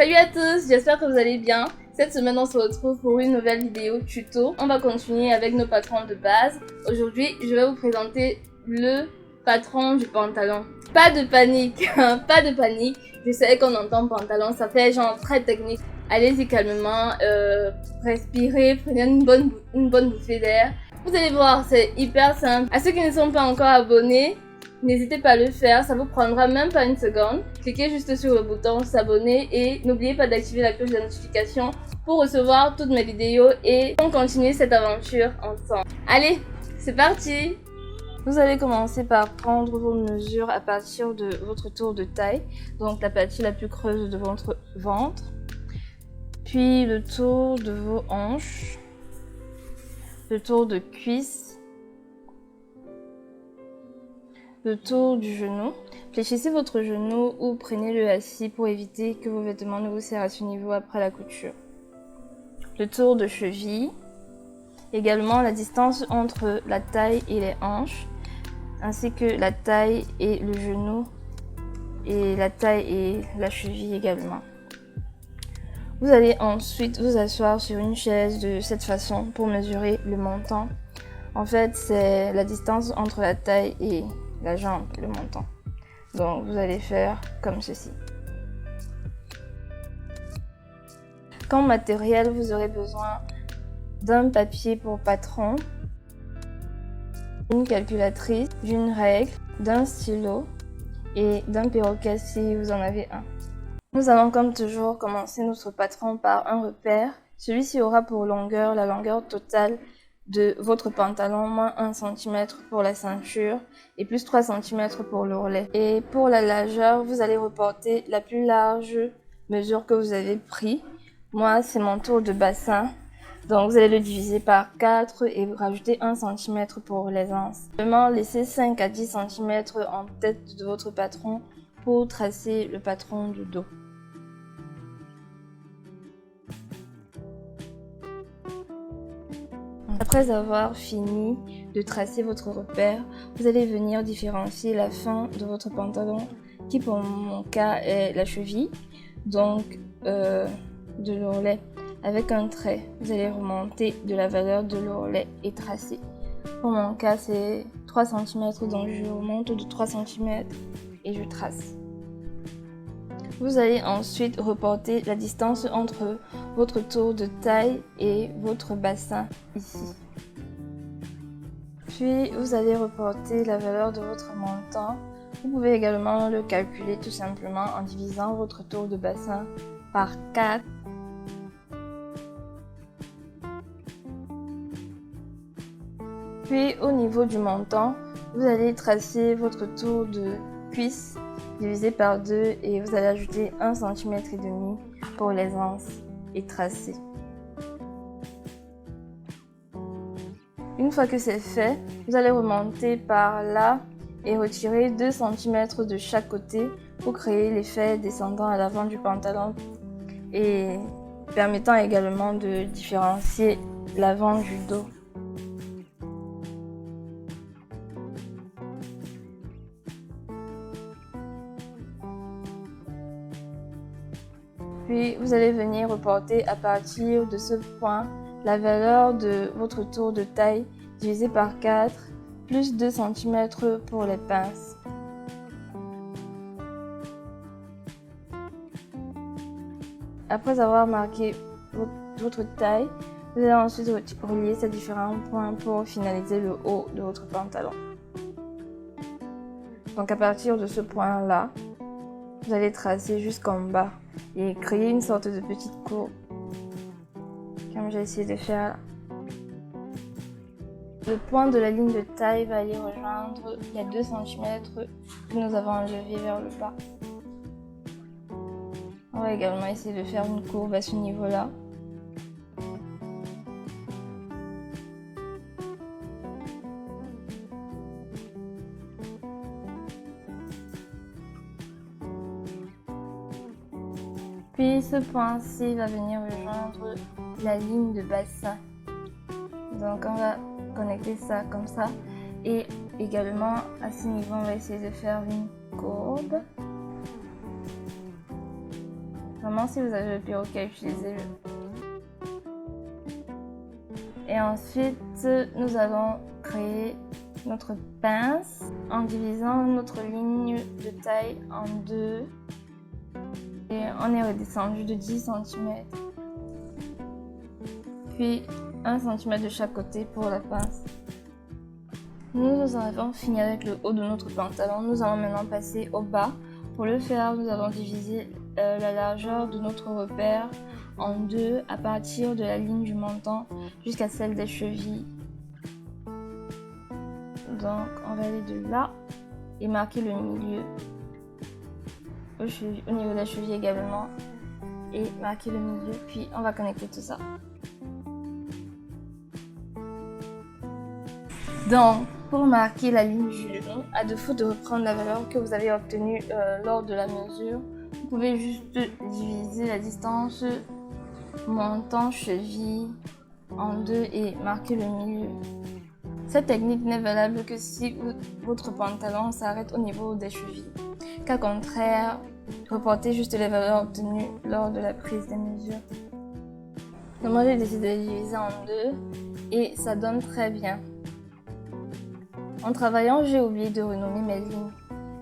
Salut à tous, j'espère que vous allez bien. Cette semaine, on se retrouve pour une nouvelle vidéo tuto. On va continuer avec nos patrons de base. Aujourd'hui, je vais vous présenter le patron du pantalon. Pas de panique, pas de panique. Je sais qu'on entend pantalon, ça fait genre très technique. Allez-y calmement, respirez, prenez une bonne bouffée d'air. Vous allez voir, c'est hyper simple. À ceux qui ne sont pas encore abonnés, n'hésitez pas à le faire, ça vous prendra même pas une seconde. Cliquez juste sur le bouton s'abonner et n'oubliez pas d'activer la cloche de notification pour recevoir toutes mes vidéos et on continue cette aventure ensemble. Allez, c'est parti! Vous allez commencer par prendre vos mesures à partir de votre tour de taille, donc la partie la plus creuse de votre ventre, puis le tour de vos hanches, le tour de cuisse, le tour du genou. Fléchissez votre genou ou prenez-le assis pour éviter que vos vêtements ne vous serrent à ce niveau après la couture. Le tour de cheville. Également la distance entre la taille et les hanches, ainsi que la taille et le genou, et la taille et la cheville également. Vous allez ensuite vous asseoir sur une chaise de cette façon pour mesurer le montant. En fait, c'est la distance entre la taille et la jambe, le montant. Donc, vous allez faire comme ceci. Comme matériel, vous aurez besoin d'un papier pour patron, une calculatrice, d'une règle, d'un stylo et d'un perroquet si vous en avez un. Nous allons comme toujours commencer notre patron par un repère. Celui-ci aura pour longueur la longueur totale de votre pantalon, moins 1 cm pour la ceinture et plus 3 cm pour l'ourlet. Et pour la largeur, vous allez reporter la plus large mesure que vous avez pris. Moi, c'est mon tour de bassin. Donc, vous allez le diviser par 4 et rajouter 1 cm pour l'aisance. Vraiment, laissez 5 à 10 cm en tête de votre patron pour tracer le patron du dos. Après avoir fini de tracer votre repère, vous allez venir différencier la fin de votre pantalon, qui pour mon cas est la cheville, donc de l'ourlet. Avec un trait, vous allez remonter de la valeur de l'ourlet et tracer. Pour mon cas, c'est 3 cm, donc je remonte de 3 cm et je trace. Vous allez ensuite reporter la distance entre votre tour de taille et votre bassin ici. Puis vous allez reporter la valeur de votre montant. Vous pouvez également le calculer tout simplement en divisant votre tour de bassin par 4. Puis au niveau du montant, vous allez tracer votre tour de cuisse divisé par 2 et vous allez ajouter 1 cm et demi pour l'aisance et tracer. Une fois que c'est fait, vous allez remonter par là et retirer 2 cm de chaque côté pour créer l'effet descendant à l'avant du pantalon et permettant également de différencier l'avant du dos. Puis vous allez venir reporter à partir de ce point la valeur de votre tour de taille divisé par 4 plus 2 cm pour les pinces. Après avoir marqué votre taille, vous allez ensuite relier ces différents points pour finaliser le haut de votre pantalon. Donc à partir de ce point-là, vous allez tracer jusqu'en bas et créer une sorte de petite courbe, comme j'ai essayé de faire là. Le point de la ligne de taille va aller rejoindre les 2 cm que nous avons enlevés vers le bas. On va également essayer de faire une courbe à ce niveau-là. Puis ce point-ci va venir rejoindre la ligne de bassin. Donc on va connecter ça comme ça. Et également à ce niveau, on va essayer de faire une courbe. Vraiment, si vous avez le perroquet, utilisez-le. Et ensuite, nous allons créer notre pince en divisant notre ligne de taille en deux. Et on est redescendu de 10 cm. Puis 1 cm de chaque côté pour la pince. Nous avons fini avec le haut de notre pantalon. Nous allons maintenant passer au bas. Pour le faire, nous avons divisé la largeur de notre repère en deux à partir de la ligne du menton jusqu'à celle des chevilles. Donc on va aller de là et marquer le milieu au niveau de la cheville également et marquer le milieu, puis on va connecter tout ça. Donc pour marquer la ligne du genou, à défaut de reprendre la valeur que vous avez obtenue lors de la mesure, vous pouvez juste diviser la distance menton-cheville en deux et marquer le milieu. Cette technique n'est valable que si votre pantalon s'arrête au niveau des chevilles. Qu'au contraire, reportez juste les valeurs obtenues lors de la prise des mesures. Donc moi j'ai décidé de diviser en deux et ça donne très bien. En travaillant, j'ai oublié de renommer mes lignes.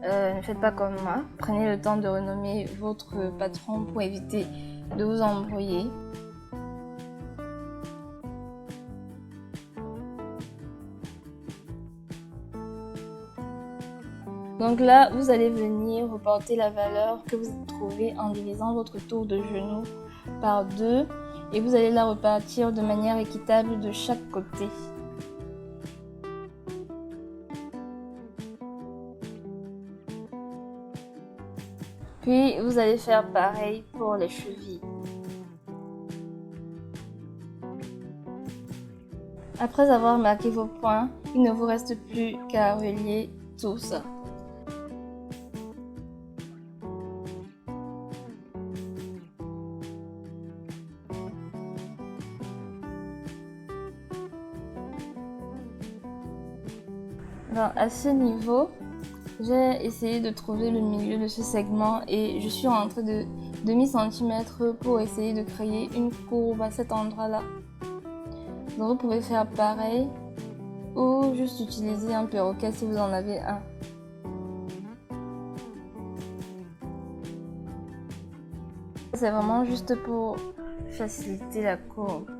Ne faites pas comme moi. Prenez le temps de renommer votre patron pour éviter de vous embrouiller. Donc là, vous allez venir reporter la valeur que vous trouvez en divisant votre tour de genou par deux et vous allez la repartir de manière équitable de chaque côté. Puis vous allez faire pareil pour les chevilles. Après avoir marqué vos points, il ne vous reste plus qu'à relier tout ça. Donc, à ce niveau, j'ai essayé de trouver le milieu de ce segment et je suis rentrée de demi-centimètre pour essayer de créer une courbe à cet endroit-là. Donc vous pouvez faire pareil ou juste utiliser un perroquet si vous en avez un. C'est vraiment juste pour faciliter la courbe.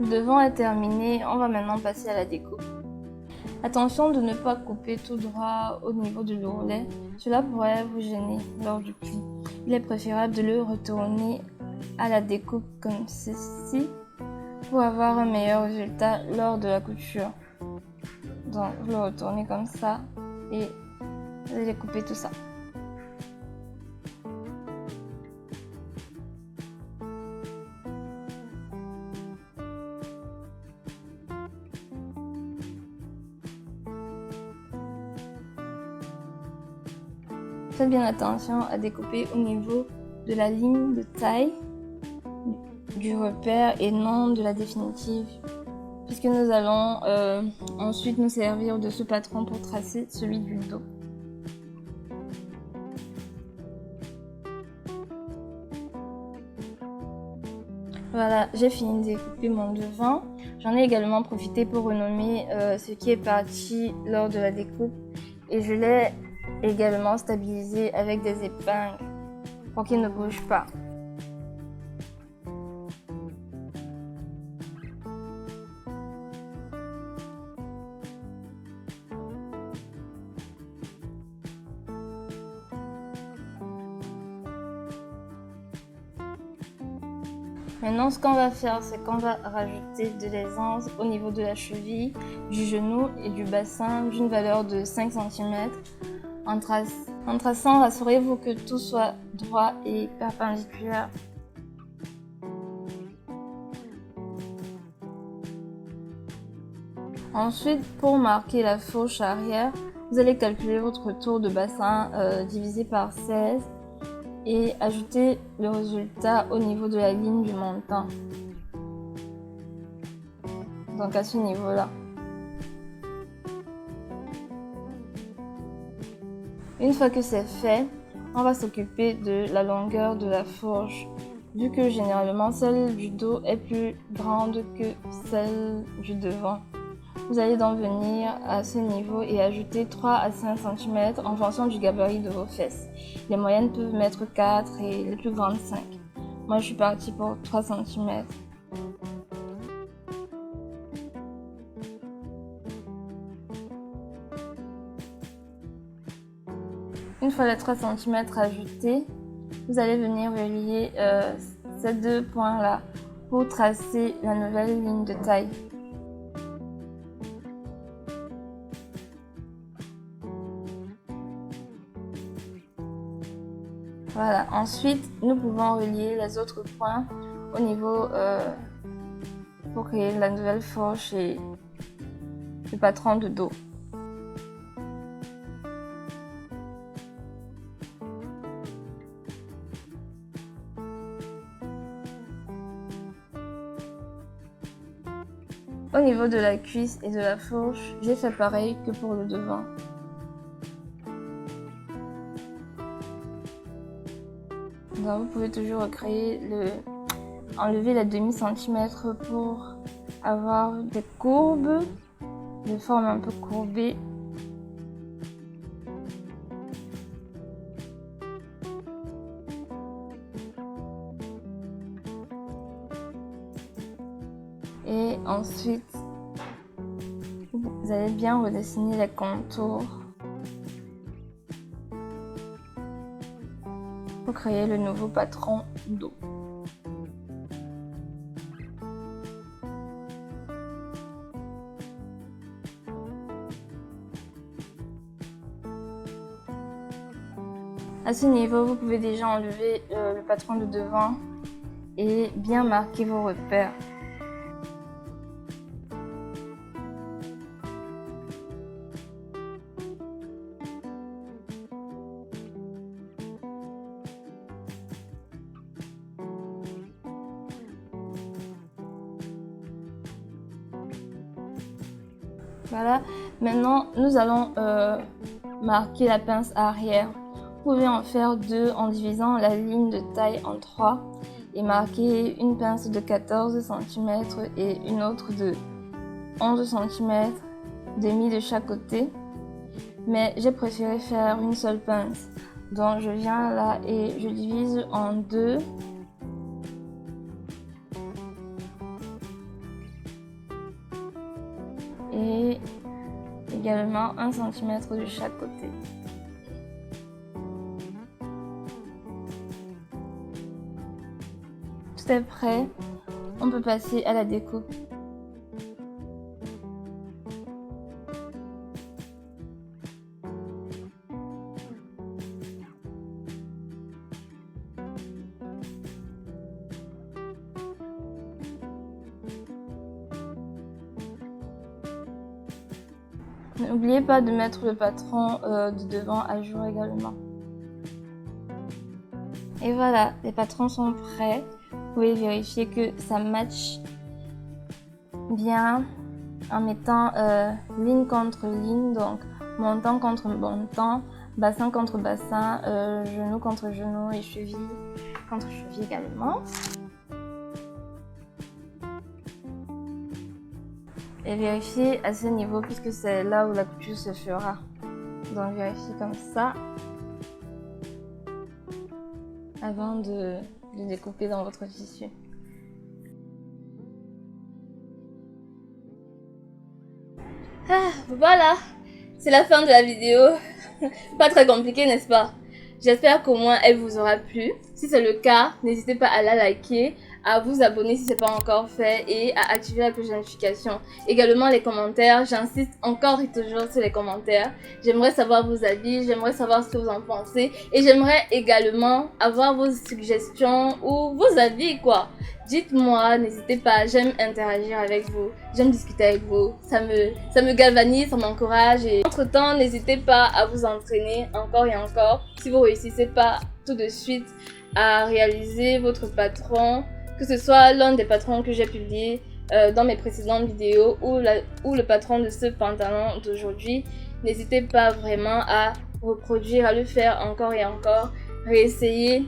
Le devant est terminé, on va maintenant passer à la découpe. Attention de ne pas couper tout droit au niveau de l'ourlet, cela pourrait vous gêner lors du pli. Il est préférable de le retourner à la découpe comme ceci pour avoir un meilleur résultat lors de la couture. Donc vous le retournez comme ça et vous allez couper tout ça. Faites bien attention à découper au niveau de la ligne de taille du repère et non de la définitive, puisque nous allons ensuite nous servir de ce patron pour tracer celui du dos. Voilà, j'ai fini de découper mon devant. J'en ai également profité pour renommer ce qui est parti lors de la découpe et je l'ai également stabilisé avec des épingles pour qu'il ne bouge pas. Maintenant, ce qu'on va faire, c'est qu'on va rajouter de l'aisance au niveau de la cheville, du genou et du bassin d'une valeur de 5 cm. En traçant, rassurez-vous que tout soit droit et perpendiculaire. Ensuite, pour marquer la fourche arrière, vous allez calculer votre tour de bassin divisé par 16 et ajouter le résultat au niveau de la ligne du montant. Donc à ce niveau-là. Une fois que c'est fait, on va s'occuper de la longueur de la fourche. Vu que généralement celle du dos est plus grande que celle du devant. Vous allez donc venir à ce niveau et ajouter 3 à 5 cm en fonction du gabarit de vos fesses. Les moyennes peuvent mettre 4 et les plus grandes 5. Moi je suis partie pour 3 cm. Une fois les 3 cm ajoutés, vous allez venir relier ces deux points-là pour tracer la nouvelle ligne de taille. Voilà, ensuite nous pouvons relier les autres points au niveau pour créer la nouvelle fourche et le patron de dos. Au niveau de la cuisse et de la fourche, j'ai fait pareil que pour le devant. Donc vous pouvez toujours enlever les demi-centimètres pour avoir des courbes, de forme un peu courbée. Et ensuite, vous allez bien redessiner les contours pour créer le nouveau patron dos. À ce niveau, vous pouvez déjà enlever le patron de devant et bien marquer vos repères. Voilà, maintenant nous allons marquer la pince arrière. Vous pouvez en faire deux en divisant la ligne de taille en 3 et marquer une pince de 14 cm et une autre de 11 cm, demi de chaque côté. Mais j'ai préféré faire une seule pince. Donc je viens là et je divise en deux. Et également 1 cm de chaque côté. Tout est prêt, on peut passer à la découpe. N'oubliez pas de mettre le patron de devant à jour également. Et voilà, les patrons sont prêts. Vous pouvez vérifier que ça match bien en mettant ligne contre ligne, donc montant contre montant, bassin contre bassin, genou contre genou et cheville contre cheville également. Et vérifiez à ce niveau puisque c'est là où la couture se fera. Donc vérifiez comme ça avant de découper dans votre tissu. Ah, voilà, c'est la fin de la vidéo. Pas très compliqué, n'est-ce pas? J'espère qu'au moins elle vous aura plu. Si c'est le cas, n'hésitez pas à la liker, à vous abonner si ce n'est pas encore fait et à activer la cloche de notification. Également les commentaires, j'insiste encore et toujours sur les commentaires. J'aimerais savoir vos avis, j'aimerais savoir ce que vous en pensez et j'aimerais également avoir vos suggestions ou vos avis quoi. Dites-moi, n'hésitez pas, j'aime interagir avec vous, j'aime discuter avec vous, ça me galvanise, ça m'encourage et entre temps n'hésitez pas à vous entraîner encore et encore. Si vous réussissez pas tout de suite à réaliser votre patron, que ce soit l'un des patrons que j'ai publié dans mes précédentes vidéos ou le patron de ce pantalon d'aujourd'hui. N'hésitez pas vraiment à reproduire, à le faire encore et encore, réessayer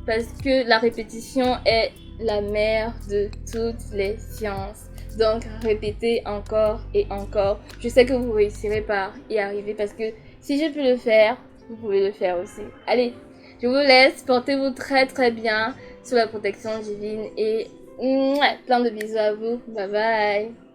parce que la répétition est la mère de toutes les sciences. Donc répétez encore et encore. Je sais que vous réussirez par y arriver parce que si je peux le faire, vous pouvez le faire aussi. Allez, je vous laisse, portez-vous très très bien sous la protection divine et plein de bisous à vous. Bye bye.